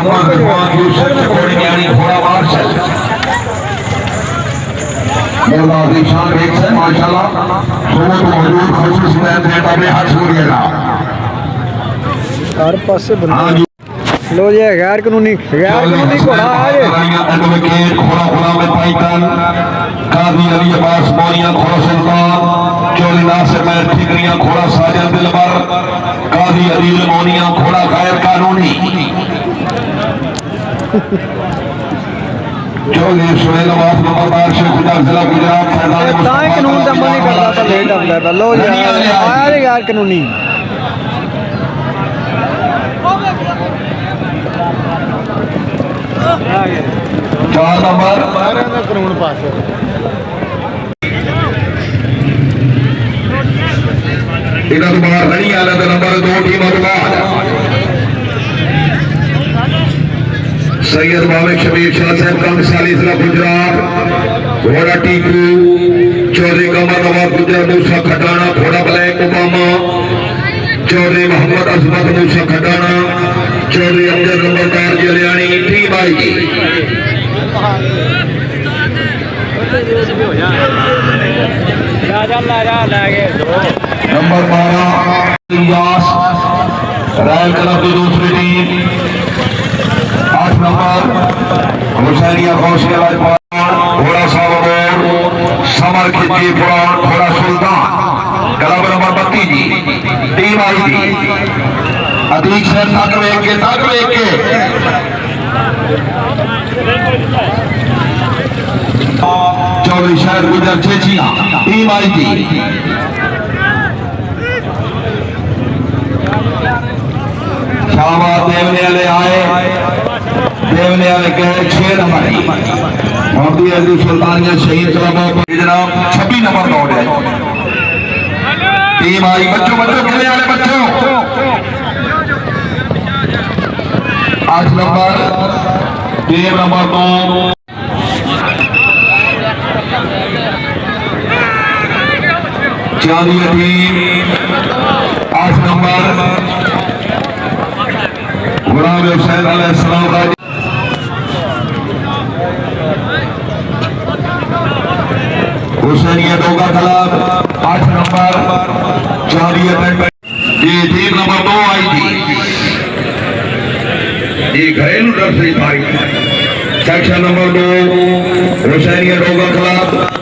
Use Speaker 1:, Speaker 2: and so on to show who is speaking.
Speaker 1: मोहम्मद जवान यूसुफ घोड़ी यानी घोड़ा मार्शल मौला शान एक से माशाल्लाह सोमो तो मौजूद खुशूस में बेटा में हाथ छोड़िएगा
Speaker 2: हर पासे बंदा लो जी गैर कानूनी घोड़ा है
Speaker 1: एडवोकेट घोड़ा घोड़ा में पाइतन काजी अली अब्बास मौलिया घोड़ा सुल्तान चौधरी नासिर महर ठिकरिया घोड़ा साजद दिलबर काजी अलील मौलिया घोड़ा गैर कानूनी चौधरी सुहेल अब्बास नंबरदार शेखुदा जिला गुजरात फैजान
Speaker 2: ताए कानून दा मन नहीं करदा तो लेट आंदा लो जी आया रे गैर कानूनी
Speaker 1: चार नंबर
Speaker 2: कानून पास
Speaker 1: इधर बाहर नहीं आया था नंबर 2 टीम अफगान सैयद बाबे शबीर शाह साहब का मिसाली जिला गुजरात घोड़ा टीकू चौधरी कमर नवाब गुजर मूसा खटाना घोड़ा ब्लैक ओबामा चौधरी मोहम्मद अजमत मूसा खटाना चौधरी अमजद नंबरदार जलियानी टीम आएगी नंबर 12 इलियास राय क्लब की दूसरी टीम 8 नंबर हुसैनिया कौशल घोड़ा सावर समर खिची पुराण घोड़ा सुल्तान क्लब नंबर 32 जी टीम आई थी अधीक से तक के चौधरी शहर गुजर चेचिया टीम आई थी शाहबाद देवने वाले आए देवने वाले कहे 6 नंबर मोहम्मदी अली सुल्तानिया शहीद क्लब जनाब 26 नंबर दौड़ है टीम आई बच्चों खेलने वाले बच्चों 8 नंबर टीम नंबर 2 चांदी टीम 8 नंबर गुलाम हुसैन अलैहिस्सलाम का हुसैनिया डोगा क्लब 8 नंबर चांदी ये टीम नंबर 2 आई थी ये घरेलू दर्शक भाई section number 2 Husainiya Doga club